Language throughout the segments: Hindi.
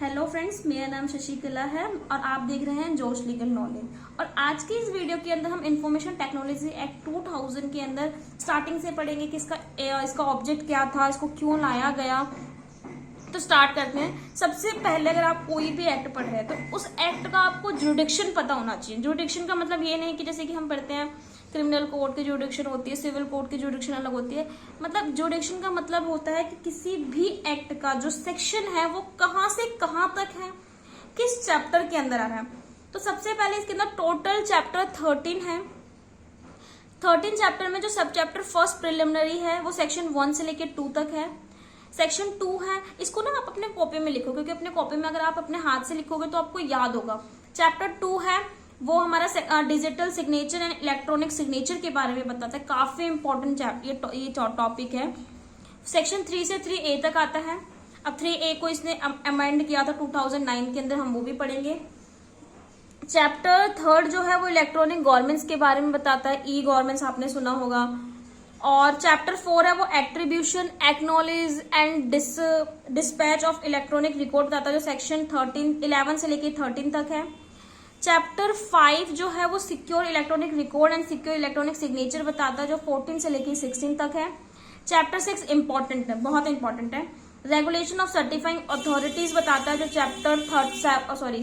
हेलो फ्रेंड्स, मेरा नाम शशिकला है और आप देख रहे हैं जोश लीगल नॉलेज। और आज की इस वीडियो के अंदर हम इंफॉर्मेशन टेक्नोलॉजी एक्ट 2000 के अंदर स्टार्टिंग से पढ़ेंगे कि इसका ऑब्जेक्ट क्या था, इसको क्यों लाया गया। तो स्टार्ट करते हैं। सबसे पहले अगर आप कोई भी एक्ट पढ़ रहे हैं तो उस एक्ट का आपको जुडिक्शन पता होना चाहिए। जुडिक्शन का मतलब ये नहीं कि जैसे कि हम पढ़ते हैं क्रिमिनल कोड की जुडिक्शन होती है, सिविल कोड की जुडिक्शन अलग होती है। मतलब जुडिक्शन का मतलब होता है कि किसी भी एक्ट का जो सेक्शन है वो कहाँ से कहाँ तक है, किस चैप्टर के अंदर आ रहा है। तो सबसे पहले इसके अंदर टोटल चैप्टर 13 है। 13 चैप्टर में जो सब चैप्टर फर्स्ट प्रिलिमिनरी है वो सेक्शन 1 से लेकर 2 तक है। सेक्शन 2 है, इसको ना आप अपने कॉपी में लिखो, क्योंकि अपने कॉपी में अगर आप अपने हाथ से लिखोगे तो आपको याद होगा। चैप्टर 2 है वो हमारा digital signature and electronic signature के बारे में बताता है। काफी इंपॉर्टेंट ये टॉपिक है। सेक्शन 3 से 3A तक आता है। अब 3A को इसने अमेंड किया था 2009 के अंदर, हम वो भी पढ़ेंगे। चैप्टर 3 जो है वो इलेक्ट्रॉनिक गवर्नमेंट्स के बारे में बताता है। ई गवर्नमेंट्स आपने सुना होगा। और चैप्टर 4 है वो attribution, acknowledge and dispatch of electronic record बताता है, जो सेक्शन 11 से लेकर 13 तक है। चैप्टर 5 जो है वो secure electronic record and secure electronic signature बताता है, जो 14 से लेकर 16 तक है। चैप्टर 6 इंपॉर्टेंट है, बहुत इंपॉर्टेंट है। रेगुलेशन ऑफ सर्टिफाइंग अथॉरिटीज बताता है, जो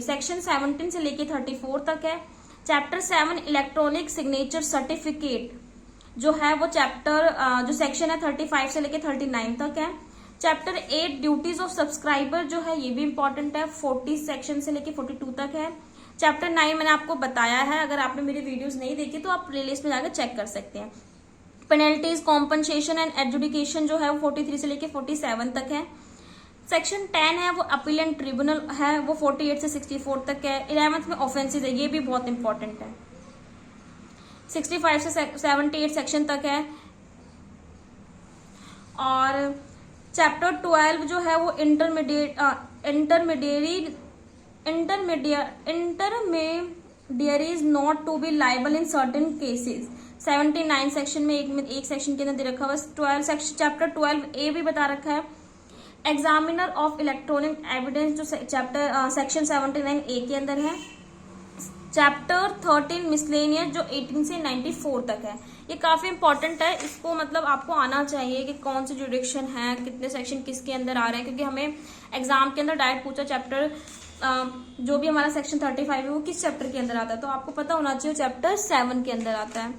सेक्शन 17 से लेकर 34 तक है। चैप्टर 7 इलेक्ट्रॉनिक सिग्नेचर सर्टिफिकेट जो है वो जो सेक्शन है 35 से लेकर 39 तक है। चैप्टर 8 ड्यूटीज ऑफ सब्सक्राइबर जो है ये भी इंपॉर्टेंट है, 40 सेक्शन से लेकर 42 तक है। चैप्टर 9 मैंने आपको बताया है, अगर आपने मेरी वीडियोस नहीं देखी तो आप प्लेलिस्ट में जाकर चेक कर सकते हैं। पेनल्टीज, कॉम्पनसेशन एंड एडजुडिकेशन जो है वो 43 से लेकर 47 तक है। सेक्शन 10 है वो अपीलेंट ट्रिब्यूनल है, वो 48 से 64 तक है। 11th में ऑफेंसेस है, ये भी बहुत इंपॉर्टेंट है, 65 से 78 सेक्शन तक है। और चैप्टर 12 जो है वो intermediaries not to be liable in certain cases, 79 section में एक सेक्शन के अंदर दे रखा हुआ। 12 सेक्शन चैप्टर 12A भी बता रखा है। एग्जामिनर ऑफ इलेक्ट्रॉनिक एविडेंस जो चैप्टर सेक्शन 79A के अंदर है। चैप्टर 13 मिसलेनियस जो 18 से 94 तक है, ये काफी इंपॉर्टेंट है। इसको मतलब आपको आना चाहिए कि कौन से जुडिक्शन है, कितने सेक्शन किसके अंदर आ रहे हैं, क्योंकि हमें एग्जाम के अंदर डायरेक्ट पूछा चैप्टर जो भी हमारा सेक्शन 35 है वो किस चैप्टर के अंदर आता है, तो आपको पता होना चाहिए चैप्टर 7 के अंदर आता है।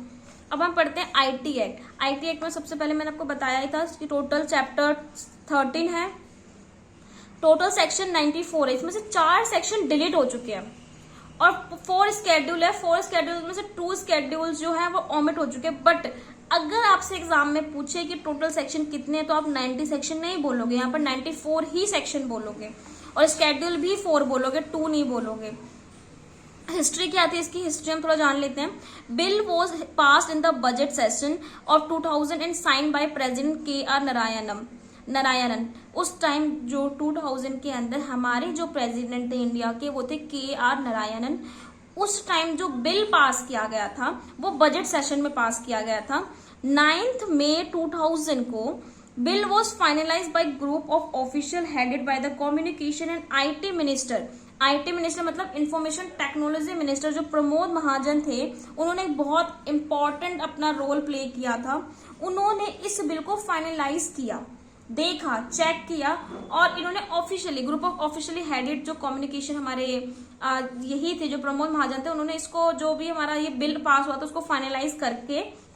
अब हम पढ़ते हैं IT एक्ट। IT एक्ट में सबसे पहले मैंने आपको बताया ही था कि टोटल चैप्टर 13 है, टोटल सेक्शन 94 है। इसमें से 4 सेक्शन डिलीट हो चुके हैं और 4 स्केड्यूल है। 4 स्केड्यूल में से 2 स्केड्यूल जो है वो ओमिट हो चुके हैं। बट अगर आपसे एग्जाम में पूछे कि टोटल सेक्शन कितने हैं तो आप 90 सेक्शन नहीं बोलोगे, यहाँ पर 94 ही सेक्शन बोलोगे और स्केड्यूल भी 4 बोलोगे, 2 नहीं बोलोगे। हिस्ट्री क्या थी इसकी, हिस्ट्री हम थोड़ा जान लेते हैं। Bill was passed in the budget session of 2000 and sign by president KR Narayanan. उस टाइम जो 2000 के अंदर हमारे जो प्रेसिडेंट थे इंडिया के वो थे KR नारायणन। उस टाइम जो बिल पास किया गया था वो बजट सेशन में पास किया गया था। 9 मई 2000 को bill was finalise by group of official headed by the communication and IT minister. IT minister मतलब इंफॉर्मेशन टेक्नोलॉजी मिनिस्टर जो प्रमोद महाजन थे, उन्होंने एक बहुत इंपॉर्टेंट अपना रोल प्ले किया था। उन्होंने इस बिल को फाइनलाइज किया, देखा, चेक किया और इन्होंने officially group of officially headed जो कम्युनिकेशन हमारे यही थे जो प्रमोद महाजन थे, उन्होंने इसको जो भी हमारा ये बिल पास हुआ था उसको फाइनलाइज करके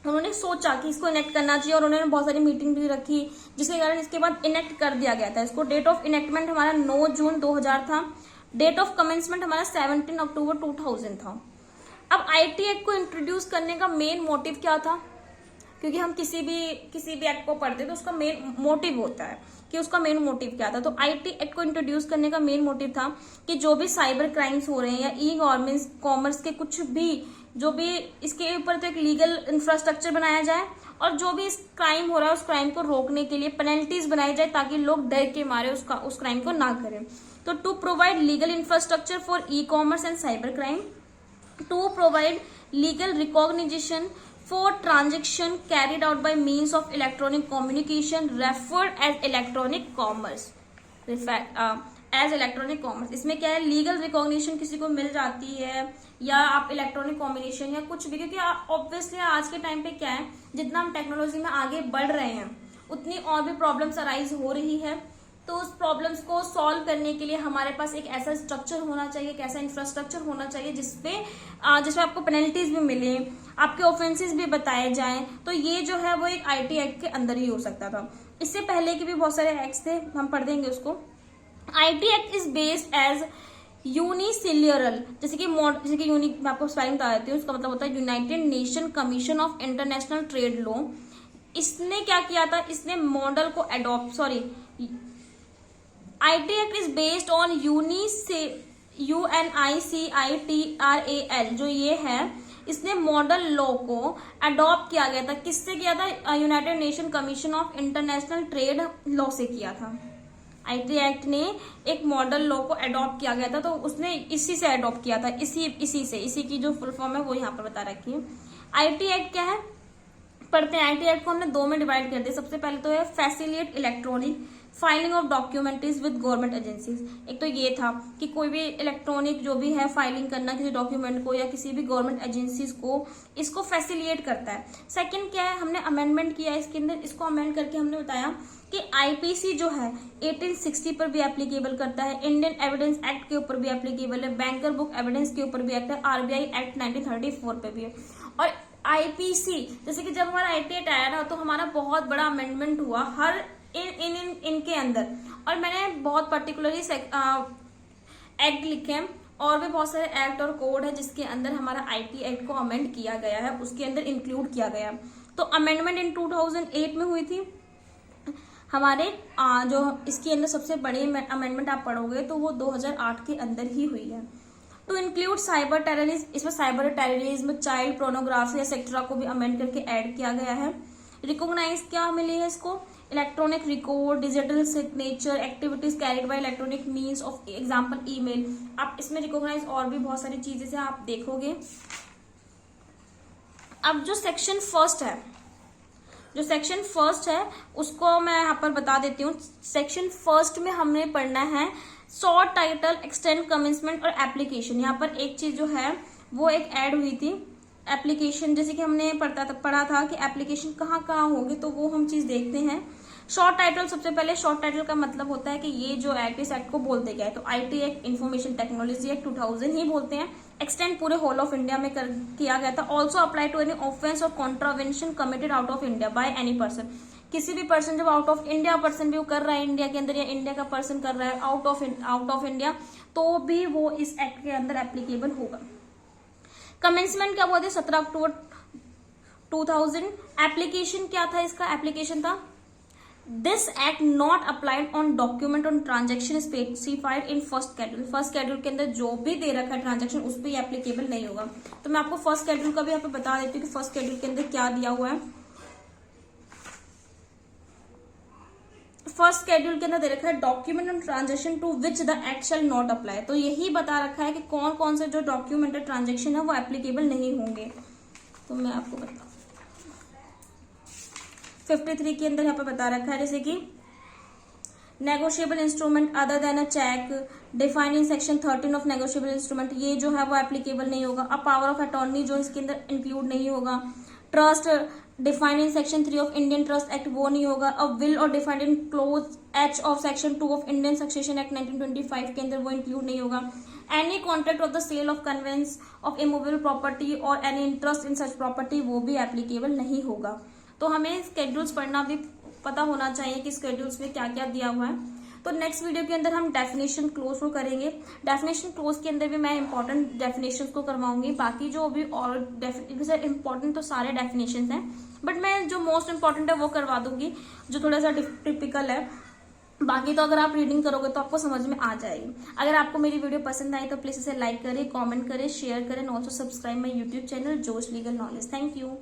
उन्होंने सोचा कि इसको इनेक्ट करना चाहिए और उन्होंने बहुत सारी मीटिंग भी रखी, जिसके कारण इसके बाद इनेक्ट कर दिया गया था इसको। डेट ऑफ इनेक्टमेंट हमारा 9 जून 2000 था। डेट ऑफ कमेंसमेंट हमारा 17 अक्टूबर 2000 था। अब IT एक्ट को इंट्रोड्यूस करने का मेन मोटिव क्या था, क्योंकि हम किसी भी एक्ट को पढ़ते तो उसका मेन मोटिव होता है कि उसका मेन मोटिव क्या था। तो IT एक्ट को इंट्रोड्यूस करने का मेन मोटिव था कि जो भी साइबर क्राइम्स हो रहे हैं या ई गवर्नमेंट कॉमर्स के कुछ भी जो भी इसके ऊपर तो एक लीगल इंफ्रास्ट्रक्चर बनाया जाए और जो भी इस क्राइम हो रहा है उस क्राइम को रोकने के लिए पेनल्टीज बनाई जाए ताकि लोग डर के मारे उस क्राइम को ना करें। तो to provide legal infrastructure for e commerce and cyber crime, to provide legal recognition for transaction carried out by means of electronic communication referred as electronic commerce, as electronic commerce. इसमें क्या है, लीगल रिकॉग्निशन किसी को मिल जाती है या आप इलेक्ट्रॉनिक कॉम्बिनेशन या कुछ भी, क्योंकि ऑब्वियसली आज के टाइम पे क्या है, जितना हम टेक्नोलॉजी में आगे बढ़ रहे हैं उतनी और भी प्रॉब्लम्स अराइज हो रही है। तो उस प्रॉब्लम्स को सॉल्व करने के लिए हमारे पास एक ऐसा स्ट्रक्चर होना चाहिए, एक ऐसा इंफ्रास्ट्रक्चर होना चाहिए जिसमें आपको पेनल्टीज भी मिले, आपके ऑफेंसेस भी बताए जाएं। तो ये जो है वो एक आईटी एक्ट के अंदर ही हो सकता था। इससे पहले के भी बहुत सारे एक्ट्स थे, हम पढ़ देंगे उसको। IT act is based as यूनिसिलियरल, जैसे कि यूनिक, मैं आपको स्पेलिंग बता देती हूँ, उसका मतलब होता है United nation commission of international trade law. इसने क्या किया था, इसने मॉडल को IT act is based on UNICITRAL, जो ये है, इसने मॉडल लॉ को अडॉप्ट किया गया था। किससे किया था, United nation commission of international trade law से किया था। आईटी एक्ट ने एक मॉडल लॉ को अडॉप्ट किया गया था, तो उसने इसी से अडॉप्ट किया था, इसी की जो फुल फॉर्म है वो यहाँ पर बता रखी है। आईटी एक्ट क्या है, पढ़ते हैं। आईटी एक्ट को हमने दो में डिवाइड कर दिया। सबसे पहले तो है facilitate electronic filing of documentaries with government agencies. एक तो ये था कि कोई भी इलेक्ट्रॉनिक जो भी है फाइलिंग करना किसी डॉक्यूमेंट को या किसी भी गवर्नमेंट एजेंसीज को, इसको फैसिलिटेट करता है। सेकंड क्या है, हमने अमेंडमेंट किया इसके अंदर, इसको अमेंड करके हमने बताया कि आईपीसी जो है 1860 पर भी एप्लीकेबल करता है, इंडियन एविडेंस एक्ट के ऊपर भी एप्लीकेबल है, बैंकर बुक एविडेंस के ऊपर भी एक्ट है, आरबीआई एक्ट 1934 पे भी है। और आईपीसी, जैसे कि जब हमारा आईटी एक्ट आया ना तो हमारा बहुत बड़ा अमेंडमेंट हुआ हर इनके अंदर, और मैंने बहुत पर्टिकुलरली एक्ट लिखे हैं, और भी बहुत सारे एक्ट और कोड है जिसके अंदर हमारा आईटी एक्ट को अमेंड किया गया है, उसके अंदर इंक्लूड किया गया। तो अमेंडमेंट इन 2008 में हुई थी हमारे, जो इसके अंदर सबसे बड़ी अमेंडमेंट आप पढ़ोगे तो वो 2008 के अंदर ही हुई है। टू इंक्लूड साइबर टेररिज्म, इसमें cyber terrorism, child pornography etcetera को भी अमेंड करके ऐड किया गया है। रिकॉग्नाइज क्या मिली है इसको, electronic record, digital signature, activities carried by electronic means of example email. आप इसमें रिकॉग्नाइज और भी बहुत सारी चीजें से आप देखोगे। अब जो सेक्शन फर्स्ट है उसको मैं यहाँ पर बता देती हूँ। सेक्शन फर्स्ट में हमने पढ़ना है शॉर्ट टाइटल, एक्सटेंड, कमेंसमेंट और एप्लीकेशन। यहाँ पर एक चीज जो है वो एक ऐड हुई थी, एप्लीकेशन, जैसे कि हमने पढ़ा था कि एप्लीकेशन कहाँ कहाँ होगी, तो वो हम चीज देखते हैं। शॉर्ट टाइटल, सबसे पहले शॉर्ट टाइटल का मतलब होता है कि ये जो एक्ट, इस एक्ट को बोलते क्या है, तो IT act, information technology act 2000 ही बोलते हैं। एक्सटेंड पूरे होल ऑफ इंडिया में किया गया था। Also apply to any offence और contravention committed out of India by any person. किसी भी पर्सन, जब आउट ऑफ इंडिया पर्सन भी वो कर रहा है इंडिया के अंदर, या इंडिया का पर्सन कर रहा है आउट ऑफ इंडिया, तो भी वो इस एक्ट के अंदर एप्लीकेबल होगा। कमेंसमेंट क्या बोलते हैं, 17 अक्टूबर 2000। एप्लीकेशन क्या था, इसका एप्लीकेशन था this act not applied on document on transaction specified in first schedule. First schedule के अंदर जो भी दे रखा है ट्रांजेक्शन, उस पर एप्लीकेबल नहीं होगा। तो मैं आपको फर्स्ट शेड्यूल का भी यहाँ पे बता देती हूँ कि फर्स्ट शेड्यूल के अंदर क्या दिया हुआ है। फर्स्ट शेड्यूल के अंदर दे रखा है document on transaction to which the act shall not apply. तो यही बता रखा है कि कौन कौन से जो डॉक्यूमेंटेड ट्रांजेक्शन है वो एप्लीकेबल नहीं होंगे। तो मैं आपको बताऊँ 53 के अंदर यहाँ पे बता रखा है, जैसे कि negotiable instrument other than a cheque defined in section 13 of negotiable instrument, ये जो है वो एप्लीकेबल नहीं होगा। अ पावर ऑफ अटॉर्नी जो इसके अंदर इंक्लूड नहीं होगा। Trust defined in section 3 of Indian trust act, वो नहीं होगा। अ विल और defined in clause h of section 2 of Indian succession act 1925 के अंदर वो इंक्लूड नहीं होगा। Any contract of the sale of conveyance of immovable property और any interest in such property, वो भी एप्लीकेबल नहीं होगा। तो हमें स्केड्यूल्स पढ़ना भी पता होना चाहिए कि स्केड्यूल्स में क्या क्या दिया हुआ है। तो नेक्स्ट वीडियो के अंदर हम डेफिनेशन क्लोज को करेंगे। डेफिनेशन क्लोज के अंदर भी मैं इंपॉर्टेंट डेफिनेशंस को करवाऊंगी। बाकी जो भी और इंपॉर्टेंट तो सारे डेफिनेशंस हैं, बट मैं जो मोस्ट इंपॉर्टेंट है वो करवा दूंगी, जो थोड़ा सा टिपिकल है। बाकी तो अगर आप रीडिंग करोगे तो आपको समझ में आ जाएगी। अगर आपको मेरी वीडियो पसंद आई तो प्लीज इसे लाइक करें, कमेंट करें, शेयर करें, also subscribe my YouTube channel जोश लीगल नॉलेज। Thank you.